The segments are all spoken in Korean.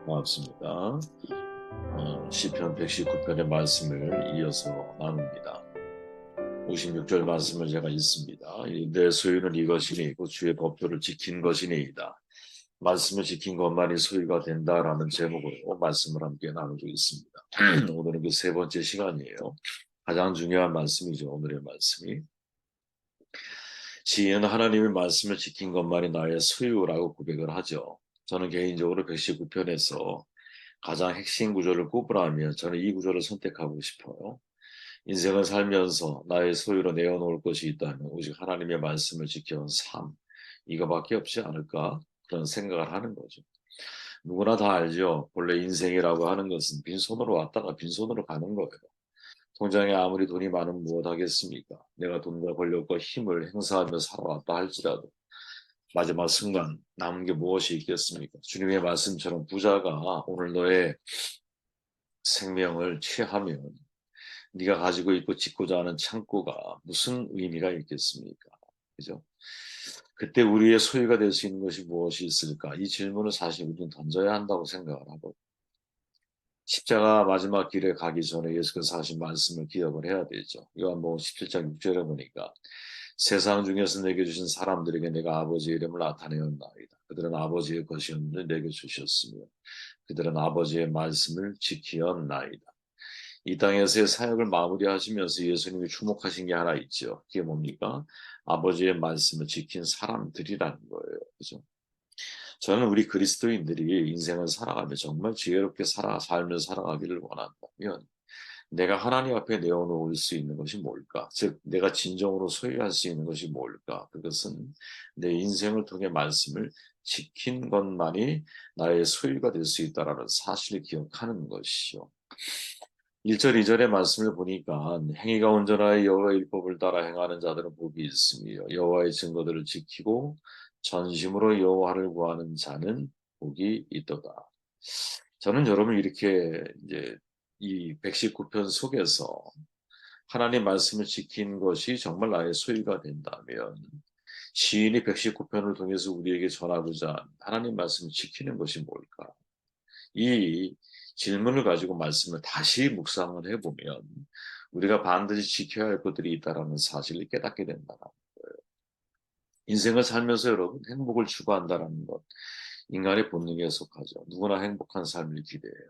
반갑습니다. 시편 119편의 말씀을 이어서 나눕니다. 56절 말씀을 제가 읽습니다. 내 소유는 이것이니 그 주의 법도를 지킨 것이니이다. 말씀을 지킨 것만이 소유가 된다라는 제목으로 말씀을 함께 나누고 있습니다. 오늘은 그 세 번째 시간이에요. 가장 중요한 말씀이죠. 오늘의 말씀이. 시인은 하나님의 말씀을 지킨 것만이 나의 소유라고 고백을 하죠. 저는 개인적으로 119편에서 가장 핵심 구조를 꼽으라면 저는 이 구조를 선택하고 싶어요. 인생을 살면서 나의 소유로 내어놓을 것이 있다면 오직 하나님의 말씀을 지켜온 삶, 이거밖에 없지 않을까? 그런 생각을 하는 거죠. 누구나 다 알죠. 본래 인생이라고 하는 것은 빈손으로 왔다가 빈손으로 가는 거예요. 통장에 아무리 돈이 많으면 무엇 하겠습니까? 내가 돈과 권력과 힘을 행사하며 살아왔다 할지라도 마지막 순간 남은 게 무엇이 있겠습니까? 주님의 말씀처럼 부자가 오늘 너의 생명을 취하면 네가 가지고 있고 짓고자 하는 창고가 무슨 의미가 있겠습니까? 그죠? 그때 우리의 소유가 될 수 있는 것이 무엇이 있을까? 이 질문을 사실 우리는 던져야 한다고 생각을 하고 십자가 마지막 길에 가기 전에 예수께서 하신 말씀을 기억을 해야 되죠. 요한복음 17장 6절에 보니까 세상 중에서 내게 주신 사람들에게 내가 아버지의 이름을 나타내었나이다. 그들은 아버지의 것이었는데 내게 주셨으며 그들은 아버지의 말씀을 지키었나이다. 이 땅에서의 사역을 마무리하시면서 예수님이 주목하신 게 하나 있죠. 그게 뭡니까? 아버지의 말씀을 지킨 사람들이라는 거예요. 그죠? 저는 우리 그리스도인들이 인생을 살아가며 정말 지혜롭게 살며 살아가기를 원한다면 내가 하나님 앞에 내어놓을 수 있는 것이 뭘까? 즉, 내가 진정으로 소유할 수 있는 것이 뭘까? 그것은 내 인생을 통해 말씀을 지킨 것만이 나의 소유가 될 수 있다라는 사실을 기억하는 것이죠. 1절, 2절의 말씀을 보니까 행위가 온전하여 여호와의 율법을 따라 행하는 자들은 복이 있으며 여호와의 증거들을 지키고 전심으로 여호와를 구하는 자는 복이 있도다. 저는 여러분 이렇게 이제 이 119편 속에서 하나님 말씀을 지킨 것이 정말 나의 소유가 된다면 시인이 119편을 통해서 우리에게 전하고자 하는 하나님 말씀을 지키는 것이 뭘까? 이 질문을 가지고 말씀을 다시 묵상을 해보면 우리가 반드시 지켜야 할 것들이 있다라는 사실을 깨닫게 된다는 거예요. 인생을 살면서 여러분 행복을 추구한다라는 것 인간의 본능에 속하죠. 누구나 행복한 삶을 기대해요.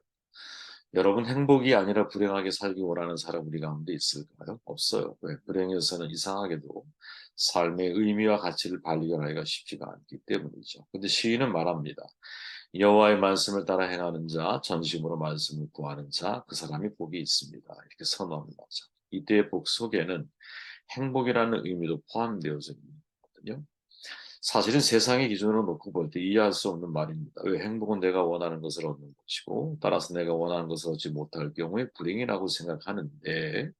여러분 행복이 아니라 불행하게 살기 원하는 사람 우리 가운데 있을까요? 없어요. 왜? 불행에서는 이상하게도 삶의 의미와 가치를 발견하기가 쉽지가 않기 때문이죠. 근데 시인은 말합니다. 여호와의 말씀을 따라 행하는 자, 전심으로 말씀을 구하는 자, 그 사람이 복이 있습니다. 이렇게 선언을 하죠. 이때의 복 속에는 행복이라는 의미도 포함되어져 있는 거거든요. 사실은 세상의 기준으로 놓고 볼 때 이해할 수 없는 말입니다. 왜 행복은 내가 원하는 것을 얻는 것이고 따라서 내가 원하는 것을 얻지 못할 경우에 불행이라고 생각하는데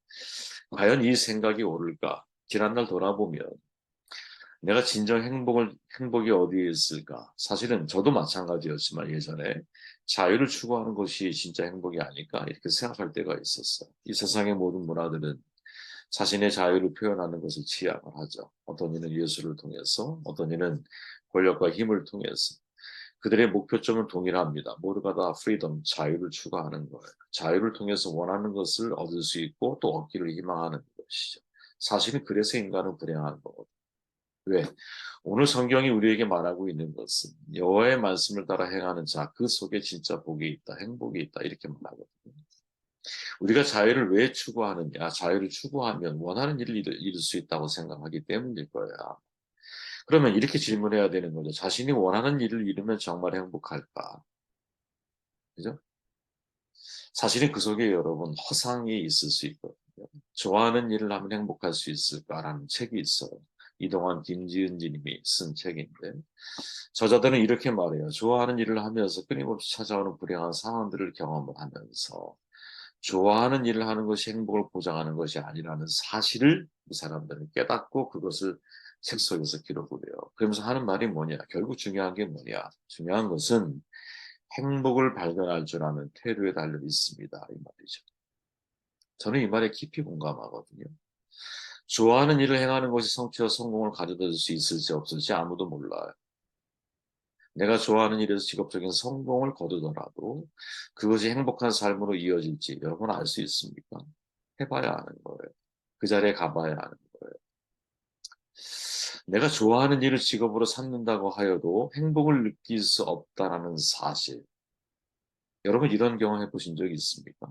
과연 이 생각이 옳을까? 지난날 돌아보면 내가 진정 행복이 어디에 있을까? 사실은 저도 마찬가지였지만 예전에 자유를 추구하는 것이 진짜 행복이 아닐까? 이렇게 생각할 때가 있었어요. 이 세상의 모든 문화들은 자신의 자유를 표현하는 것을 취약을 하죠. 어떤 이는 예술을 통해서, 어떤 이는 권력과 힘을 통해서. 그들의 목표점은 동일합니다. 모두가 다 프리덤, 자유를 추구하는 거예요. 자유를 통해서 원하는 것을 얻을 수 있고 또 얻기를 희망하는 것이죠. 사실은 그래서 인간은 불행한 거거든요. 왜? 오늘 성경이 우리에게 말하고 있는 것은 여호와의 말씀을 따라 행하는 자, 그 속에 진짜 복이 있다, 행복이 있다 이렇게 말하거든요. 우리가 자유를 왜 추구하느냐? 자유를 추구하면 원하는 일을 이룰 수 있다고 생각하기 때문일 거야. 그러면 이렇게 질문해야 되는 거죠. 자신이 원하는 일을 이루면 정말 행복할까? 그죠? 사실은 그 속에 여러분 허상이 있을 수 있거든요. 좋아하는 일을 하면 행복할 수 있을까라는 책이 있어요. 이동환 김지은지 님이 쓴 책인데 저자들은 이렇게 말해요. 좋아하는 일을 하면서 끊임없이 찾아오는 불행한 상황들을 경험을 하면서 좋아하는 일을 하는 것이 행복을 보장하는 것이 아니라는 사실을 이 사람들은 깨닫고 그것을 책 속에서 기록을 해요. 그러면서 하는 말이 뭐냐? 결국 중요한 게 뭐냐? 중요한 것은 행복을 발견할 줄 아는 태도에 달려 있습니다. 이 말이죠. 저는 이 말에 깊이 공감하거든요. 좋아하는 일을 행하는 것이 성취와 성공을 가져다 줄 수 있을지 없을지 아무도 몰라요. 내가 좋아하는 일에서 직업적인 성공을 거두더라도 그것이 행복한 삶으로 이어질지 여러분 알 수 있습니까? 해봐야 아는 거예요. 그 자리에 가봐야 아는 거예요. 내가 좋아하는 일을 직업으로 삼는다고 하여도 행복을 느낄 수 없다라는 사실. 여러분 이런 경험 해보신 적 있습니까?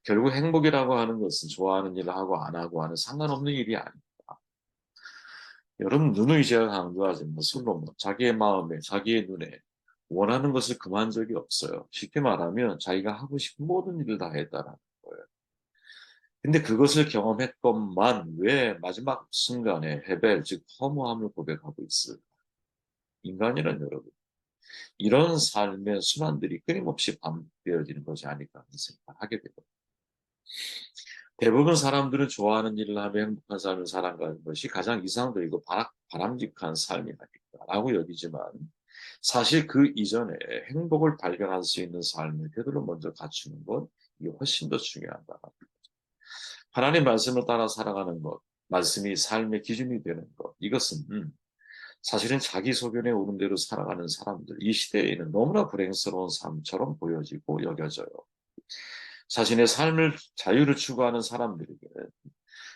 결국 행복이라고 하는 것은 좋아하는 일을 하고 안 하고 하는 상관없는 일이 아닙니다. 여러분 누누이 제가 강조하지만 솔로몬 자기의 마음에 자기의 눈에 원하는 것을 금한 적이 없어요. 쉽게 말하면 자기가 하고 싶은 모든 일을 다 했다라는 거예요. 근데 그것을 경험했건만 왜 마지막 순간에 헤벨 즉 허무함을 고백하고 있을까? 인간이란 여러분 이런 삶의 순환들이 끊임없이 반복되어지는 것이 아닐까 하는 생각을 하게 되거든요. 대부분 사람들은 좋아하는 일을 하며 행복한 삶을 살아가는 것이 가장 이상적이고 바람직한 삶이 아닐까라고 여기지만 사실 그 이전에 행복을 발견할 수 있는 삶의 태도를 먼저 갖추는 것 이게 훨씬 더 중요하다. 하나님 말씀을 따라 살아가는 것, 말씀이 삶의 기준이 되는 것 이것은 사실은 자기 소견에 오른 대로 살아가는 사람들 이 시대에는 너무나 불행스러운 삶처럼 보여지고 여겨져요. 자신의 삶을 자유를 추구하는 사람들에게는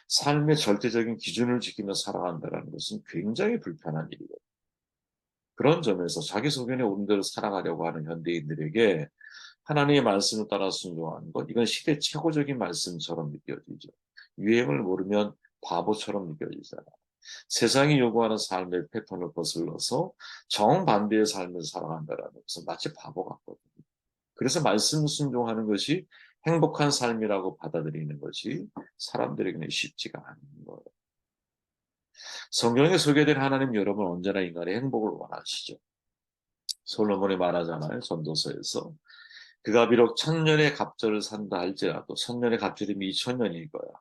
삶의 절대적인 기준을 지키며 살아간다는 것은 굉장히 불편한 일이거든요. 그런 점에서 자기 소견에 오른 대로 살아가려고 하는 현대인들에게 하나님의 말씀을 따라 순종하는 것, 이건 시대 최고적인 말씀처럼 느껴지죠. 유행을 모르면 바보처럼 느껴지잖아요. 세상이 요구하는 삶의 패턴을 거슬러서 정반대의 삶을 살아간다는 것은 마치 바보 같거든요. 그래서 말씀 순종하는 것이 행복한 삶이라고 받아들이는 것이 사람들에게는 쉽지가 않은 거예요. 성경에 소개된 하나님 여러분 언제나 인간의 행복을 원하시죠. 솔로몬이 말하잖아요. 전도서에서. 그가 비록 천년의 갑절을 산다 할지라도 천년의 갑절이면 2000년일 거야.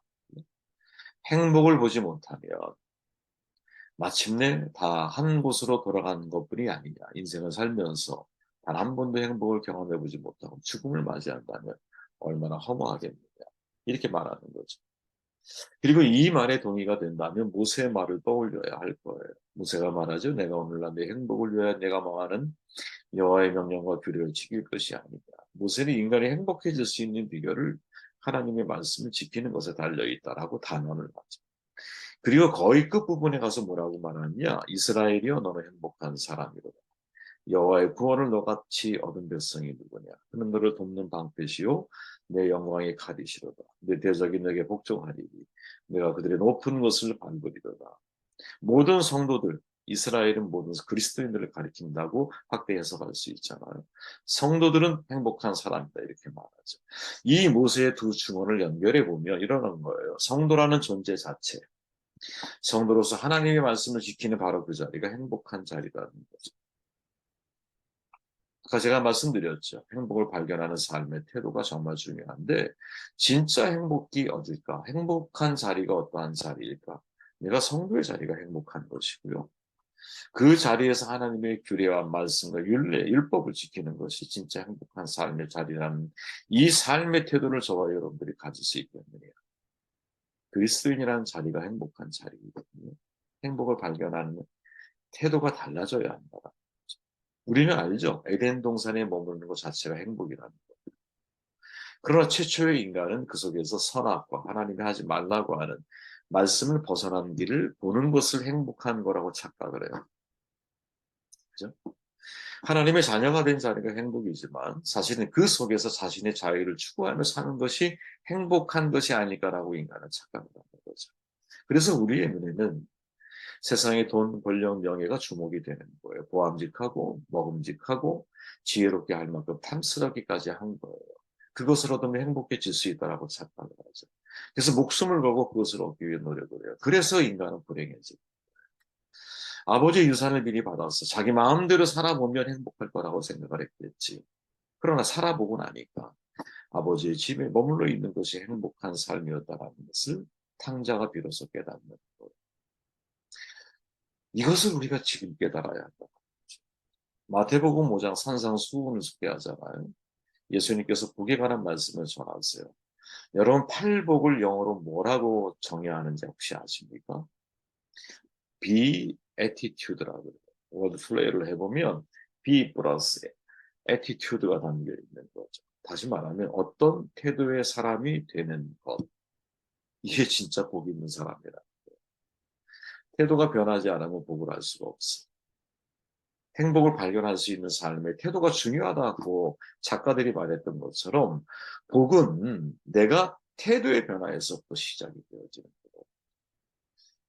행복을 보지 못하면 마침내 다 한 곳으로 돌아가는 것뿐이 아니냐. 인생을 살면서 단 한 번도 행복을 경험해 보지 못하고 죽음을 맞이한다면 얼마나 허무하겠느냐. 이렇게 말하는 거죠. 그리고 이 말에 동의가 된다면 모세의 말을 떠올려야 할 거예요. 모세가 말하죠. 내가 오늘날 내 행복을 위하여 내가 망하는 여호와의 명령과 규례를 지킬 것이 아니다. 모세는 인간이 행복해질 수 있는 비결을 하나님의 말씀을 지키는 것에 달려 있다라고 단언을 하죠. 그리고 거의 끝부분에 가서 뭐라고 말하느냐? 이스라엘이여 너는 행복한 사람이로다. 여호와의 구원을 너같이 얻은 백성이 누구냐? 그는 너를 돕는 방패시요 내 영광의 칼이시로다. 내 대적이 내게 복종하리니 내가 그들의 높은 것을 밟으리로다. 모든 성도들 이스라엘은 모든 그리스도인들을 가리킨다고 확대 해석할 수 있잖아요. 성도들은 행복한 사람이다 이렇게 말하죠. 이 모세의 두 증언을 연결해 보면 이러는 거예요. 성도라는 존재 자체, 성도로서 하나님의 말씀을 지키는 바로 그 자리가 행복한 자리라는 거죠. 아까 제가 말씀드렸죠. 행복을 발견하는 삶의 태도가 정말 중요한데 진짜 행복이 어딜까? 행복한 자리가 어떠한 자리일까? 내가 성도의 자리가 행복한 것이고요. 그 자리에서 하나님의 규례와 말씀과 율례, 율법을 지키는 것이 진짜 행복한 삶의 자리라는 이 삶의 태도를 저와 여러분들이 가질 수 있겠느냐. 그리스도인이라는 자리가 행복한 자리이거든요. 행복을 발견하는 태도가 달라져야 한다. 우리는 알죠. 에덴 동산에 머무르는 것 자체가 행복이라는 것. 그러나 최초의 인간은 그 속에서 선악과 하나님이 하지 말라고 하는 말씀을 벗어난 길을 보는 것을 행복한 거라고 착각을 해요. 그죠? 하나님의 자녀가 된 자리가 행복이지만 사실은 그 속에서 자신의 자유를 추구하며 사는 것이 행복한 것이 아닐까라고 인간은 착각을 하는 거죠. 그래서 우리의 눈에는 세상의 돈, 권력, 명예가 주목이 되는 거예요. 보암직하고 먹음직하고 지혜롭게 할 만큼 탐스럽기까지 한 거예요. 그것을 얻으면 행복해질 수 있다라고 착각을 하죠. 그래서 목숨을 걸고 그것을 얻기 위해 노력을 해요. 그래서 인간은 불행해져요. 아버지의 유산을 미리 받아서 자기 마음대로 살아보면 행복할 거라고 생각을 했겠지. 그러나 살아보고 나니까 아버지의 집에 머물러 있는 것이 행복한 삶이었다는 것을 탕자가 비로소 깨닫는 거예요. 이것을 우리가 지금 깨달아야 한다. 마태복음 5장 산상수훈을 소개하잖아요. 예수님께서 복에 관한 말씀을 전하세요. 여러분 팔복을 영어로 뭐라고 정의하는지 혹시 아십니까? be attitude라고 그래요. 워드 플레이를 해보면 be 플러스 attitude가 담겨 있는 거죠. 다시 말하면 어떤 태도의 사람이 되는 것. 이게 진짜 복 있는 사람이라. 태도가 변하지 않으면 복을 알 수가 없어. 행복을 발견할 수 있는 삶의 태도가 중요하다고 작가들이 말했던 것처럼 복은 내가 태도의 변화에서부터 시작이 되어지는 거고.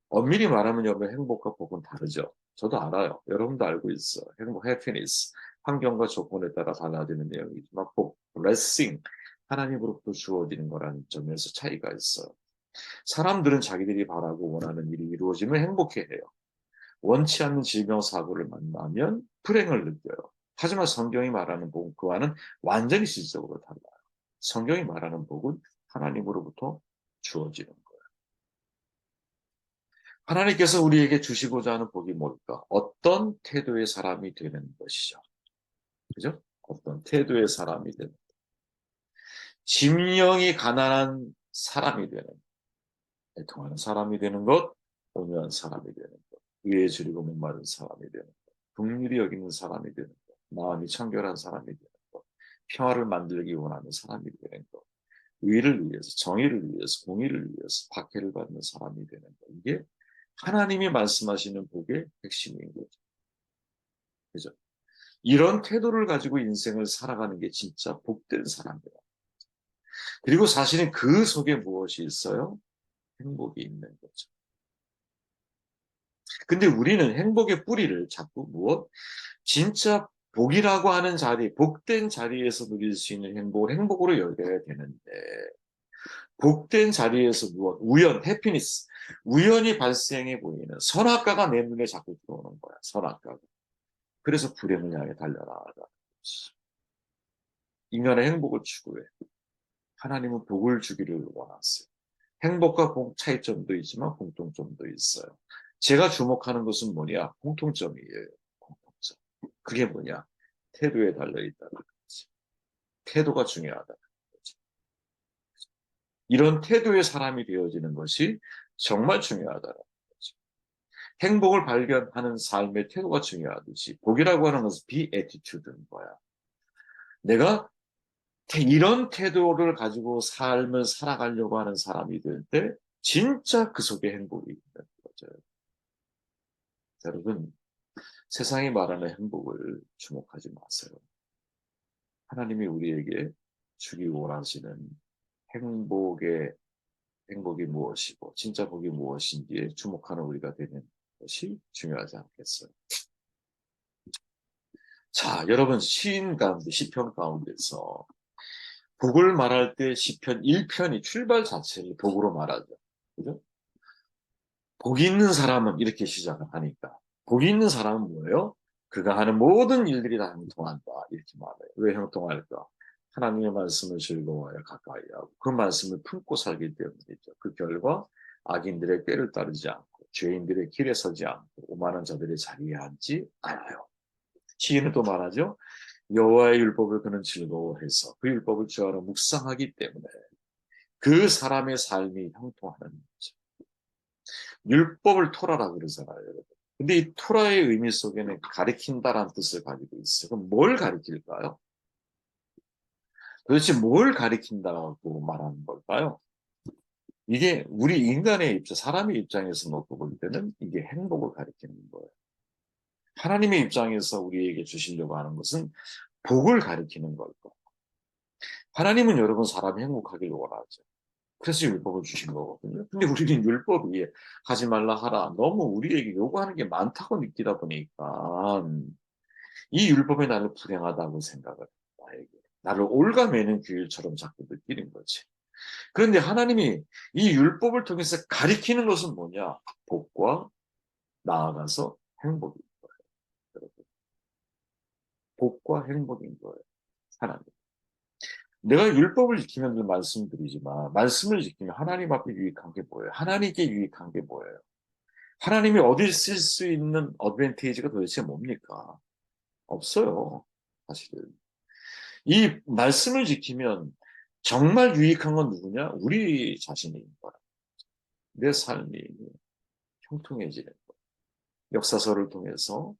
엄밀히 말하면 여러분 행복과 복은 다르죠. 저도 알아요. 여러분도 알고 있어. 행복, 해피니스, 환경과 조건에 따라 달라지는 내용이지만 복, 블레싱, 하나님으로부터 주어지는 거라는 점에서 차이가 있어요. 사람들은 자기들이 바라고 원하는 일이 이루어지면 행복해해요. 원치 않는 질병 사고를 만나면 불행을 느껴요. 하지만 성경이 말하는 복은 그와는 완전히 질적으로 달라요. 성경이 말하는 복은 하나님으로부터 주어지는 거예요. 하나님께서 우리에게 주시고자 하는 복이 뭘까? 어떤 태도의 사람이 되는 것이죠. 그죠? 어떤 태도의 사람이 되는 것. 심령이 가난한 사람이 되는 것. 애통하는 사람이 되는 것. 온유한 사람이 되는 것. 의에 줄이고 목마른 사람이 되는 것. 긍휼히 여기는 사람이 되는 것. 마음이 청결한 사람이 되는 것. 평화를 만들기 원하는 사람이 되는 것. 의를 위해서, 정의를 위해서, 공의를 위해서 박해를 받는 사람이 되는 것. 이게 하나님이 말씀하시는 복의 핵심인 거죠. 그죠? 이런 태도를 가지고 인생을 살아가는 게 진짜 복된 사람이다. 그리고 사실은 그 속에 무엇이 있어요? 행복이 있는 거죠. 근데 우리는 행복의 뿌리를 자꾸 무엇? 진짜 복이라고 하는 자리, 복된 자리에서 누릴 수 있는 행복을 행복으로 여겨야 되는데, 복된 자리에서 무엇? 우연, 해피니스. 우연히 발생해 보이는 선악과가 내 눈에 자꾸 들어오는 거야, 선악과가. 그래서 불행을 향해 달려나가는 거지. 인간의 행복을 추구해. 하나님은 복을 주기를 원하세요. 행복과 차이점도 있지만 공통점도 있어요. 제가 주목하는 것은 뭐냐? 공통점이에요. 공통점. 그게 뭐냐? 태도에 달려있다는 거지. 태도가 중요하다는 거지. 이런 태도의 사람이 되어지는 것이 정말 중요하다는 거지. 행복을 발견하는 삶의 태도가 중요하듯이 복이라고 하는 것은 비애티튜드인 거야. 내가 이런 태도를 가지고 삶을 살아가려고 하는 사람이 될 때 진짜 그 속에 행복이 있는 거죠. 여러분, 세상이 말하는 행복을 주목하지 마세요. 하나님이 우리에게 주기고 원하시는 행복의 행복이 무엇이고 진짜 복이 무엇인지에 주목하는 우리가 되는 것이 중요하지 않겠어요. 자, 여러분 시인 가운데 시편 가운데서 복을 말할 때 시편 1편이 출발 자체를 복으로 말하죠. 그죠? 복이 있는 사람은 이렇게 시작을 하니까. 복이 있는 사람은 뭐예요? 그가 하는 모든 일들이 다 형통한다. 이렇게 말해요. 왜 형통할까? 하나님의 말씀을 즐거워하여 가까이 하고 그 말씀을 품고 살기 때문이죠. 그 결과 악인들의 꾀를 따르지 않고 죄인들의 길에 서지 않고 오만한 자들의 자리에 앉지 않아요. 시인은 또 말하죠. 여호와의 율법을 그는 즐거워해서 그 율법을 주하러 묵상하기 때문에 그 사람의 삶이 형통하는 거죠. 율법을 토라라 그러잖아요, 여러분. 근데 이 토라의 의미 속에는 가리킨다라는 뜻을 가지고 있어요. 그럼 뭘 가리킬까요? 도대체 뭘 가리킨다고 말하는 걸까요? 이게 우리 인간의 입장, 사람의 입장에서 놓고 볼 때는 이게 행복을 가리키는 거예요. 하나님의 입장에서 우리에게 주시려고 하는 것은 복을 가리키는 걸 거예요. 하나님은 여러분 사람이 행복하기를 원하죠. 그래서 율법을 주신 거거든요. 근데 우리는 율법이 하지 말라 하라 너무 우리에게 요구하는 게 많다고 느끼다 보니까 이 율법이 나를 불행하다고 생각을 나에게 나를 올가매는 규율처럼 자꾸 느끼는 거지. 그런데 하나님이 이 율법을 통해서 가리키는 것은 뭐냐? 복과 나아가서 행복인 거예요. 여러분. 복과 행복인 거예요. 하나님. 내가 율법을 지키면 늘 말씀드리지만 말씀을 지키면 하나님 앞에 유익한 게 뭐예요? 하나님께 유익한 게 뭐예요? 하나님이 어딜 쓸 수 있는 어드밴티지가 도대체 뭡니까? 없어요. 사실은. 이 말씀을 지키면 정말 유익한 건 누구냐? 우리 자신인 거야. 내 삶이 형통해지는 거. 역사서를 통해서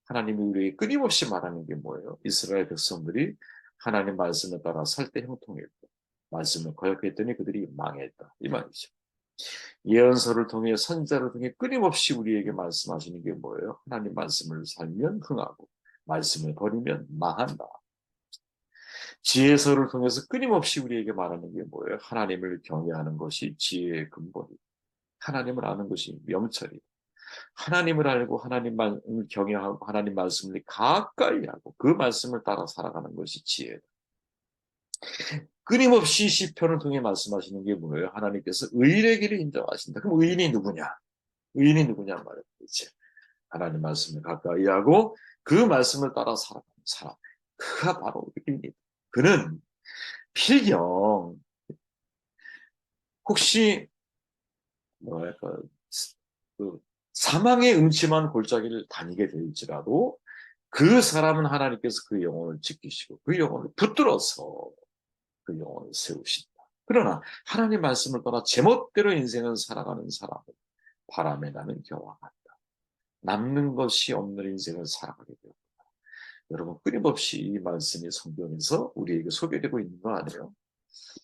하나님이 우리에게 끊임없이 말하는 게 뭐예요? 이스라엘 백성들이 하나님 말씀에 따라 살 때 형통했고 말씀을 거역했더니 그들이 망했다. 이 말이죠. 예언서를 통해 선지자를 통해 끊임없이 우리에게 말씀하시는 게 뭐예요? 하나님 말씀을 살면 흥하고 말씀을 버리면 망한다. 지혜서를 통해서 끊임없이 우리에게 말하는 게 뭐예요? 하나님을 경외하는 것이 지혜의 근본이다. 하나님을 아는 것이 명철이다. 하나님을 알고 하나님을 경외하고 하나님 말씀을 가까이 하고 그 말씀을 따라 살아가는 것이 지혜다. 끊임없이 시편을 통해 말씀하시는 게 뭐예요? 하나님께서 의인의 길을 인정하신다. 그럼 의인이 누구냐? 의인이 누구냐 말이에요. 그렇지? 하나님 말씀을 가까이 하고 그 말씀을 따라 살아가는 사람. 그가 바로 의인이다. 그는 필경 혹시 뭐랄까 그 사망의 음침한 골짜기를 다니게 될지라도 그 사람은 하나님께서 그 영혼을 지키시고 그 영혼을 붙들어서 그 영혼을 세우신다. 그러나 하나님 말씀을 떠나 제멋대로 인생을 살아가는 사람은 바람에 나는 겨와 같다. 남는 것이 없는 인생을 살아가게 됩니다. 여러분 끊임없이 이 말씀이 성경에서 우리에게 소개되고 있는 거 아니에요?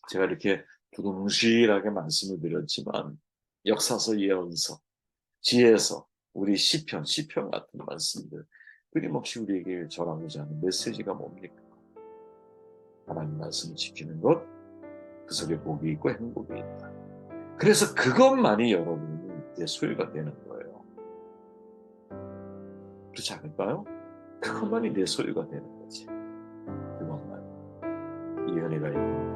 제가 이렇게 두루뭉실하게 말씀을 드렸지만 역사서, 예언서, 지혜서, 우리 시편 같은 말씀들 끊임없이 우리에게 전하고자 하는 메시지가 뭡니까? 하나님 말씀을 지키는 것, 그 속에 복이 있고 행복이 있다. 그래서 그것만이 여러분의 소유가 되는 거예요. 그렇지 않을까요? 그것만이 내 소유가 되는 거지. 그것만. 이 은혜가 있는